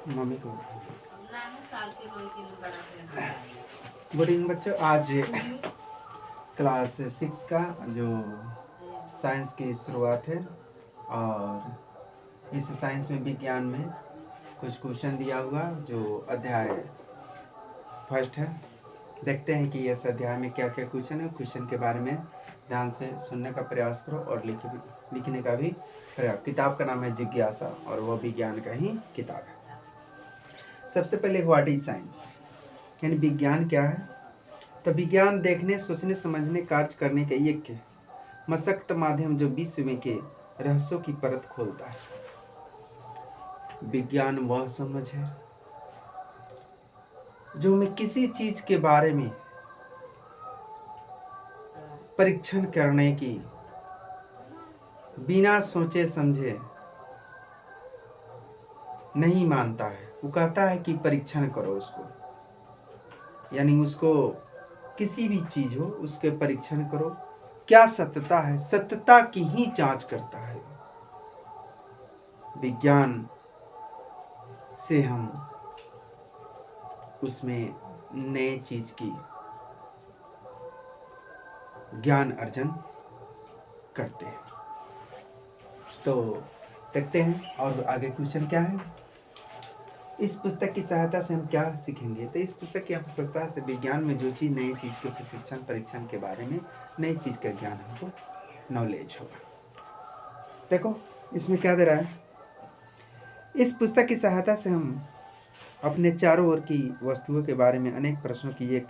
Mummy को good evening बच्चों। आज क्लास 6 का जो साइंस की शुरुआत है और इस साइंस में विज्ञान में कुछ क्वेश्चन दिया हुआ जो अध्याय फर्स्ट है। देखते हैं कि इस अध्याय में क्या क्या क्वेश्चन है। क्वेश्चन के बारे में ध्यान से सुनने का प्रयास करो और लिखने का भी प्रयास। किताब का नाम है जिज्ञासा और वह विज्ञान का ही किताब है। सबसे पहले व्हाट इज साइंस, यानी विज्ञान क्या है। तो विज्ञान देखने, सोचने, समझने, कार्य करने का एक मशक्त माध्यम जो विश्व में के रहस्यों की परत खोलता है। विज्ञान वह समझ है जो हमें किसी चीज के बारे में परीक्षण करने की बिना सोचे समझे नहीं मानता है। वो कहता है कि परीक्षण करो उसको, यानी उसको किसी भी चीज हो उसके परीक्षण करो। क्या सत्यता है, सत्यता की ही जांच करता है। विज्ञान से हम उसमें नए चीज की ज्ञान अर्जन करते हैं। तो देखते हैं और आगे क्वेश्चन क्या है। इस पुस्तक की सहायता से हम क्या सीखेंगे। तो इस पुस्तक की आवश्यकता से विज्ञान में जो चीज नई चीज के प्रशिक्षण परीक्षण के बारे में नई चीज का ज्ञान हमको नॉलेज होगा। देखो इसमें क्या दे रहा है। इस पुस्तक की सहायता से हम अपने चारों ओर की वस्तुओं के बारे में अनेक प्रश्नों की एक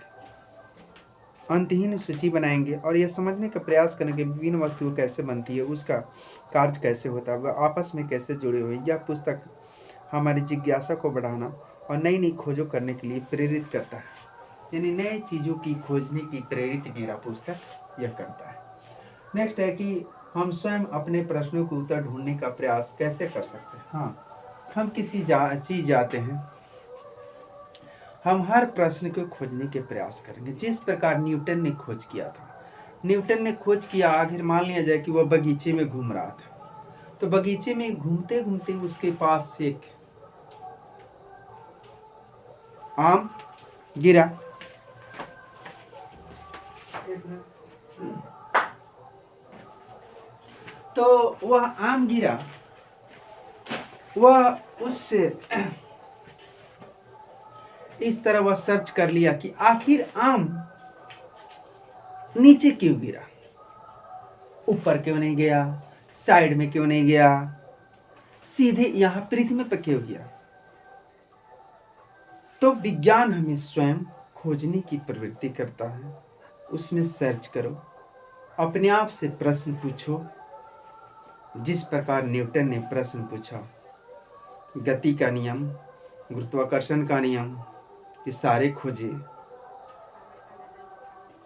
अंतहीन सूची बनाएंगे और यह समझने का प्रयास करेंगे विभिन्न वस्तुएं कैसे बनती है, उसका कार्य कैसे होता है, वह आपस में कैसे जुड़े हुए। यह पुस्तक हमारी जिज्ञासा को बढ़ाना और नई नई खोजों करने के लिए प्रेरित करता है, यानी नई चीज़ों की खोजने की प्रेरित मेरा पुस्तक यह करता है। नेक्स्ट है कि हम स्वयं अपने प्रश्नों को उत्तर ढूंढने का प्रयास कैसे कर सकते हैं। हाँ, हम किसी चीज जाते हैं, हम हर प्रश्न को खोजने के प्रयास करेंगे जिस प्रकार न्यूटन ने खोज किया था। न्यूटन ने खोज किया, आखिर मान लिया जाए कि वह बगीचे में घूम रहा था, तो बगीचे में घूमते घूमते उसके पास एक आम गिरा। तो वह आम गिरा, वह उससे इस तरह वह सर्च कर लिया कि आखिर आम नीचे क्यों गिरा, ऊपर क्यों नहीं गया, साइड में क्यों नहीं गया, सीधे यहां पृथ्वी पर क्यों गया। तो विज्ञान हमें स्वयं खोजने की प्रवृत्ति करता है। उसमें सर्च करो, अपने आप से प्रश्न पूछो। जिस प्रकार न्यूटन ने प्रश्न पूछा, गति का नियम, गुरुत्वाकर्षण का नियम, ये सारे खोजे।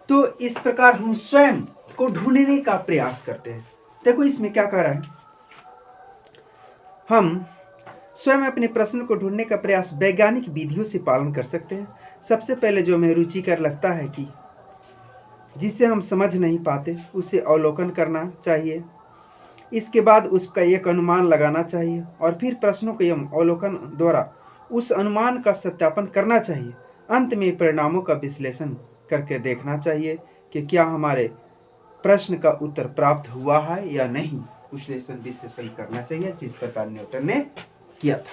तो इस प्रकार हम स्वयं को ढूंढने का प्रयास करते हैं। देखो इसमें क्या कह रहा है, हम स्वयं अपने प्रश्न को ढूंढने का प्रयास वैज्ञानिक विधियों से पालन कर सकते हैं। सबसे पहले जो हमें रुचिकर लगता है कि जिसे हम समझ नहीं पाते उसे अवलोकन करना चाहिए। इसके बाद उसका एक अनुमान लगाना चाहिए और फिर प्रश्नों के अवलोकन द्वारा उस अनुमान का सत्यापन करना चाहिए। अंत में परिणामों का विश्लेषण करके देखना चाहिए कि क्या हमारे प्रश्न का उत्तर प्राप्त हुआ है या नहीं। विश्लेषण करना चाहिए जिस प्रकार न्यूटन ने किया था।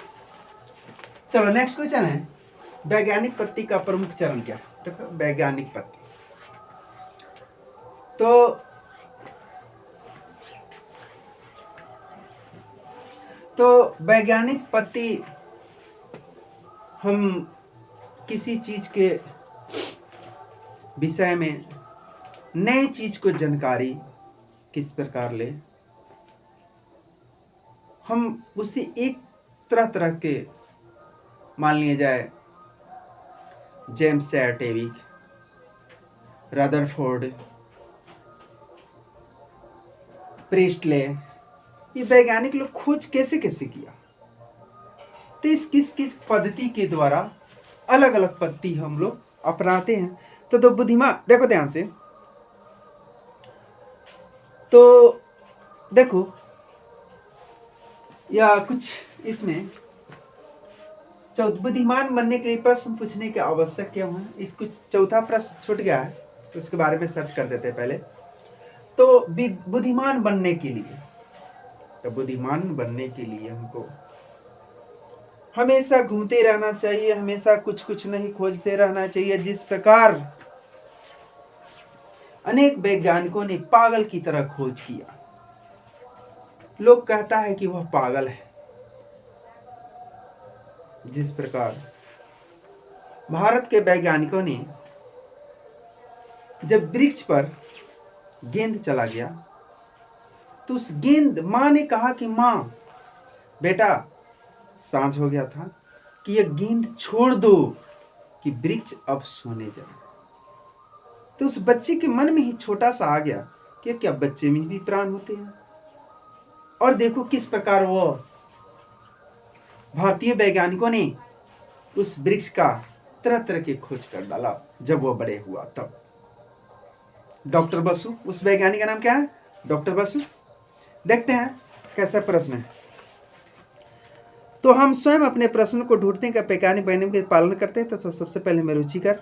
चलो नेक्स्ट क्वेश्चन है, वैज्ञानिक पत्ती का प्रमुख चरण क्या है। देखो वैज्ञानिक पत्ती, तो वैज्ञानिक पत्ती हम किसी चीज के विषय में नए चीज को जानकारी किस प्रकार ले, हम उसे एक तरह तरह के मान लिया जाए जेम्स सैटेविक, रदरफोर्ड, प्रिस्टले, ये वैज्ञानिक लोग खोज कैसे कैसे किया। तो इस किस किस पद्धति के द्वारा अलग अलग पद्धति हम लोग अपनाते हैं। तो दो बुद्धिमान, देखो ध्यान से, तो देखो या कुछ इसमें बुद्धिमान बनने के लिए प्रश्न पूछने के आवश्यक क्यों है? इस कुछ चौथा प्रश्न छूट गया है, उसके बारे में सर्च कर देते हैं पहले। तो बुद्धिमान बनने के लिए, तो बुद्धिमान बनने के लिए हमको हमेशा घूमते रहना चाहिए, हमेशा कुछ कुछ नहीं खोजते रहना चाहिए। जिस प्रकार अनेक वैज्ञानिकों ने पागल की तरह खोज किया, लोग कहता है कि वह पागल है। जिस प्रकार भारत के वैज्ञानिकों ने जब वृक्ष पर गेंद चला गया तो उस गेंद, मां ने कहा कि मां बेटा सांझ हो गया था कि यह गेंद छोड़ दो कि वृक्ष अब सोने जाए। तो उस बच्चे के मन में ही छोटा सा आ गया कि क्या बच्चे में भी प्राण होते हैं। और देखो किस प्रकार वो भारतीय वैज्ञानिकों ने उस वृक्ष का तरह तरह की खोज कर डाला जब वो बड़े हुआ तब। डॉक्टर बसु, उस वैज्ञानिक का नाम क्या है? डॉक्टर बसु। देखते हैं कैसा प्रश्न है। तो हम स्वयं अपने प्रश्न को ढूंढते हैं, वैज्ञानिक बनने के पालन करते हैं। तो सबसे पहले में रुचिकर,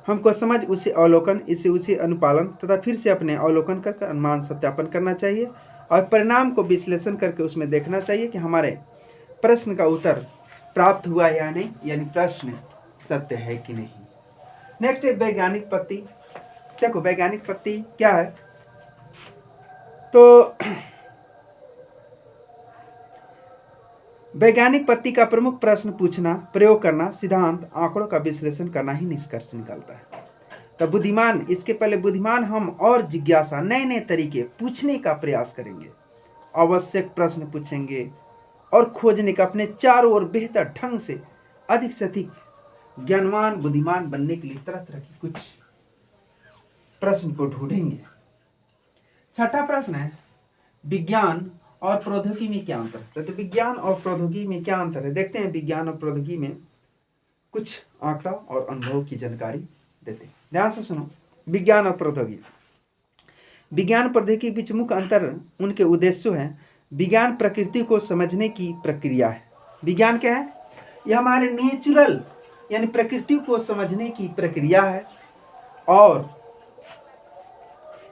हमको समझ उसे अवलोकन, इसे उसे अनुपालन तथा फिर से अपने अवलोकन करके अनुमान सत्यापन करना चाहिए और परिणाम को विश्लेषण करके उसमें देखना चाहिए कि हमारे प्रश्न का उत्तर प्राप्त हुआ या नहीं, यानी प्रश्न सत्य है कि नहीं। नेक्स्ट है वैज्ञानिक पत्ती। देखो वैज्ञानिक पत्ती क्या है? तो वैज्ञानिक पत्ती का प्रमुख प्रश्न पूछना, प्रयोग करना, सिद्धांत, आंकड़ों का विश्लेषण करना ही निष्कर्ष निकलता है। तो बुद्धिमान, इसके पहले बुद्धिमान हम और जिज्ञासा, नए नए तरीके पूछने का प्रयास करेंगे, आवश्यक प्रश्न पूछेंगे और खोजने का अपने चारों ओर बेहतर ढंग से अधिक से अधिक ज्ञानवान बुद्धिमान बनने के लिए तरह तरह की कुछ प्रश्न को ढूंढेंगे। छठा प्रश्न है विज्ञान और प्रौद्योगिकी में क्या अंतर है? तो विज्ञान और प्रौद्योगिकी में क्या अंतर है देखते हैं। विज्ञान और प्रौद्योगिकी में कुछ आंकड़ा और अनुभव की जानकारी देते हैं, ध्यान से सुनो। विज्ञान और प्रौद्योगिकी, विज्ञान प्रौद्योगिकी के बीच मुख्य अंतर उनके उद्देश्य है। विज्ञान प्रकृति को समझने की प्रक्रिया है। विज्ञान क्या है? यह हमारे नेचुरल यानी प्रकृति को समझने की प्रक्रिया है और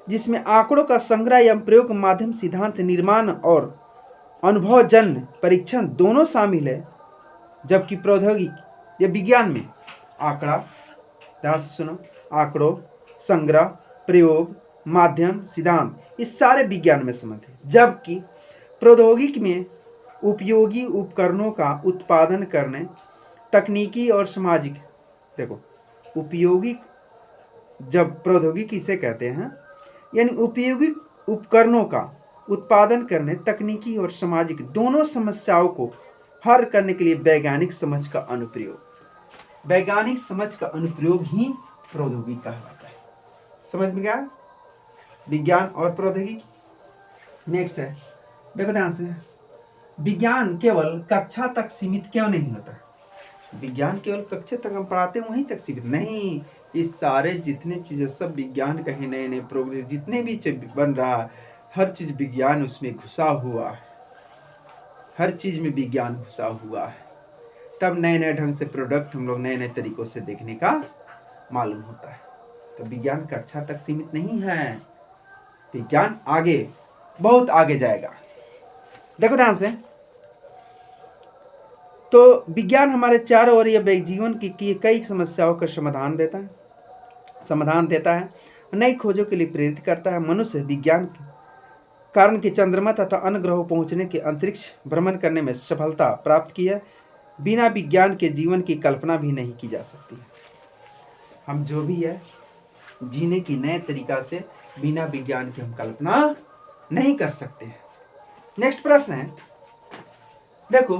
जिसमें आंकड़ों का संग्रह एवं प्रयोग माध्यम, सिद्धांत निर्माण और अनुभवजन्य परीक्षण दोनों शामिल है। जबकि प्रौद्योगिकी या विज्ञान में आंकड़ा, ध्यान से सुनो, आंकड़ों, संग्रह, प्रयोग, माध्यम, सिद्धांत, इस सारे विज्ञान में संबंधित है। जबकि प्रौद्योगिकी में उपयोगी उपकरणों का उत्पादन करने, तकनीकी और सामाजिक, देखो उपयोगी, जब प्रौद्योगिकी से कहते हैं यानी उपयोगी उपकरणों का उत्पादन करने, तकनीकी और सामाजिक दोनों समस्याओं को हल करने के लिए वैज्ञानिक समझ का अनुप्रयोग, वैज्ञानिक समझ का अनुप्रयोग ही प्रौद्योगिकी कहलाता है। समझ में गया? विज्ञान और प्रौद्योगिकी। नेक्स्ट है, देखो ध्यान से, विज्ञान केवल कक्षा तक सीमित क्यों नहीं होता? विज्ञान केवल कक्षा तक हम पढ़ाते हैं वहीं तक सीमित नहीं, इस सारे जितने चीजें सब विज्ञान का ही, नए नए प्रोग्रेस जितने भी बन रहा है, हर चीज विज्ञान उसमें घुसा हुआ है, हर चीज में विज्ञान घुसा हुआ है। तब नए नए ढंग से प्रोडक्ट हम लोग नए नए तरीकों से देखने का मालूम होता है। तो विज्ञान कक्षा तक सीमित नहीं है, विज्ञान आगे बहुत आगे जाएगा। देखो ध्यान से, तो विज्ञान हमारे चारों ओर यह जीवन की कई समस्याओं का समाधान देता है, नई खोजों के लिए प्रेरित करता है। मनुष्य विज्ञान के कारण के चंद्रमा तथा अन्य ग्रहों पहुंचने के अंतरिक्ष भ्रमण करने में सफलता प्राप्त की है। बिना विज्ञान के जीवन की कल्पना भी नहीं की जा सकती। हम जो भी है जीने की नए तरीका से बिना विज्ञान की हम कल्पना नहीं कर सकते। नेक्स्ट प्रश्न है, देखो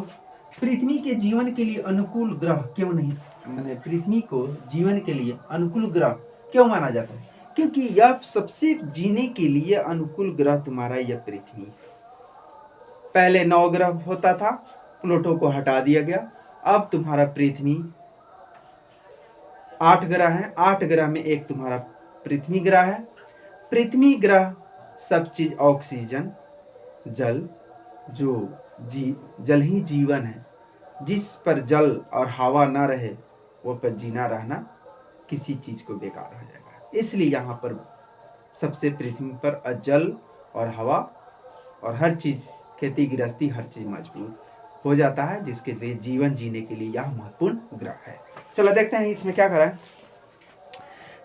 पृथ्वी के जीवन के लिए अनुकूल ग्रह क्यों नहीं, मैंने पृथ्वी को जीवन के लिए अनुकूल ग्रह क्यों माना जाता है? क्योंकि यह सबसे जीने के लिए अनुकूल ग्रह तुम्हारा यह पृथ्वी। पहले 9 ग्रह होता था, प्लूटो को हटा दिया गया, अब तुम्हारा पृथ्वी 8 ग्रह है। 8 ग्रह में एक तुम्हारा पृथ्वी ग्रह है। पृथ्वी ग्रह सब चीज, ऑक्सीजन, जल, जो जल ही जीवन है, जिस पर जल और हवा न रहे वो पर जीना रहना किसी चीज को बेकार हो जाएगा। इसलिए यहाँ पर सबसे पृथ्वी पर जल और हवा और हर चीज, खेती गृहस्थी हर चीज मजबूत हो जाता है, जिसके लिए जीवन जीने के लिए यह महत्वपूर्ण ग्रह है। चलो देखते हैं इसमें क्या करा है।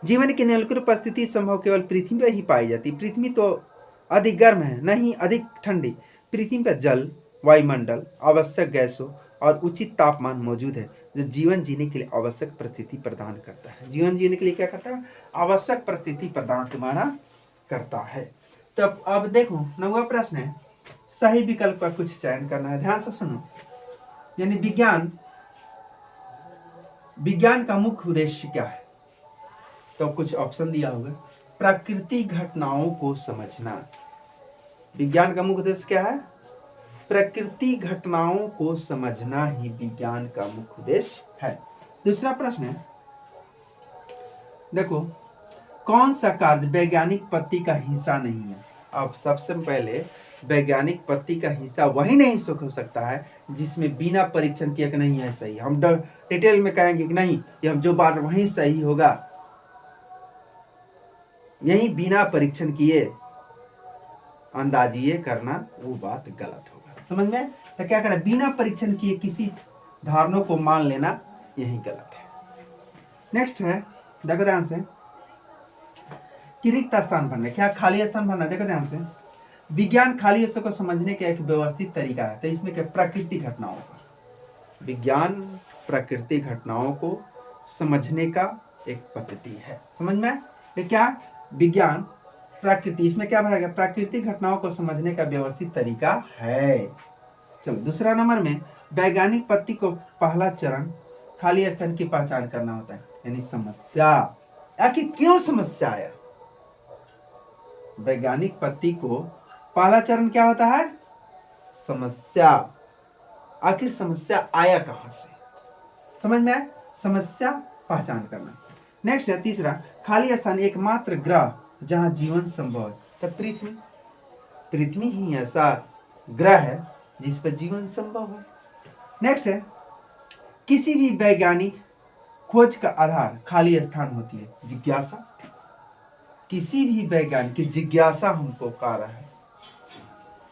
जीवन की निरंतर उपस्थिति संभव केवल पृथ्वी पर ही पाई जाती। पृथ्वी तो अधिक गर्म है, नहीं अधिक ठंडी। पृथ्वी पर जल, वायुमंडल, आवश्यक गैसों और उचित तापमान मौजूद है, जो जीवन जीने के लिए आवश्यक परिस्थिति प्रदान करता है। जीवन जीने के लिए क्या करता है? आवश्यक परिस्थिति प्रदान तुम्हारा करता है। तो अब देखो 9वां प्रश्न है, सही विकल्प का कुछ चयन करना है। ध्यान से सुनो। यानी विज्ञान का मुख्य उद्देश्य क्या है? तो कुछ ऑप्शन दिया होगा। प्राकृतिक घटनाओं को समझना। विज्ञान का मुख्य उद्देश्य क्या है? प्राकृतिक घटनाओं को समझना ही विज्ञान का मुख्य उद्देश्य है। दूसरा प्रश्न है, देखो, कौन सा कार्य वैज्ञानिक पद्धति का हिस्सा नहीं है? अब सबसे पहले वैज्ञानिक पद्धति का हिस्सा वही नहीं हो सकता है जिसमें बिना परीक्षण किए कि नहीं है सही। हम डिटेल में कहेंगे कि नहीं ये हम जो बात वही सही होगा, यही बिना परीक्षण किए अंदाजिए करना वो बात गलत होगा। समझ में? तो क्या करें? बिना परीक्षण किए किसी धारणों को मान लेना यही गलत है। नेक्स्ट है, देखो ध्यान से, कि रिक्त स्थान भरना। क्या खाली स्थान भरना? देखो ध्यान से, विज्ञान खाली स्थान को समझने का एक व्यवस्थित तरीका है। तो इसमें क्या? प्राकृतिक घटनाओं का विज्ञान प्राकृतिक घटनाओं को समझने का एक पद्धति है। समझ में? ये क्या? विज्ञान प्रकृति, इसमें क्या भरा गया? प्राकृतिक घटनाओं को समझने का व्यवस्थित तरीका है। चलो दूसरा नंबर में, वैज्ञानिक पद्धति को पहला चरण खाली स्थान की पहचान करना होता है, यानी समस्या। आखिर क्यों समस्या आया? वैज्ञानिक पद्धति को पहला चरण क्या होता है? समस्या। आखिर समस्या आया कहां से? समझ में? समस्या पहचान करना। नेक्स्ट है तीसरा, खाली स्थान एकमात्र ग्रह जहां जीवन संभव है। तो पृथ्वी ही ऐसा ग्रह है जिस पर जीवन संभव है। नेक्स्ट है, किसी भी वैज्ञानिक खोज का आधार खाली स्थान होती है, जिज्ञासा। किसी भी वैज्ञानिक की जिज्ञासा हमको कार्य है,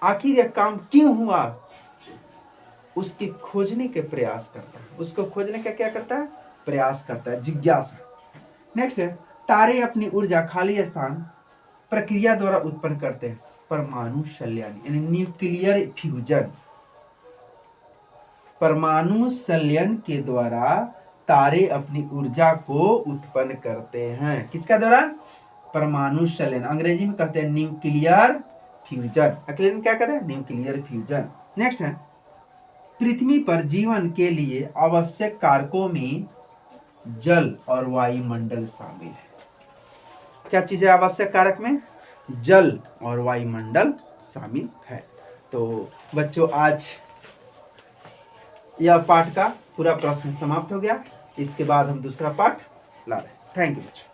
आखिर यह काम क्यों हुआ, उसके खोजने के प्रयास करता है। उसको खोजने का क्या करता है? प्रयास करता है, जिज्ञासा। नेक्स्ट है, तारे अपनी ऊर्जा खाली स्थान प्रक्रिया द्वारा उत्पन्न करते हैं, परमाणु संलयन यानी न्यूक्लियर फ्यूजन। परमाणु संलयन के द्वारा तारे अपनी ऊर्जा को उत्पन्न करते हैं। किसका द्वारा? परमाणु संलयन, अंग्रेजी में कहते हैं न्यूक्लियर फ्यूजन। अगले क्या कहते हैं? Nuclear fusion. नेक्स्ट है, पृथ्वी पर जीवन के लिए आवश्यक कारकों में जल और वायुमंडल शामिल है। क्या चीजें आवश्यक कारक में? जल और वायुमंडल शामिल है। तो बच्चों आज यह पाठ का पूरा प्रश्न समाप्त हो गया। इसके बाद हम दूसरा पाठ ला रहे हैं। थैंक यू बच्चों।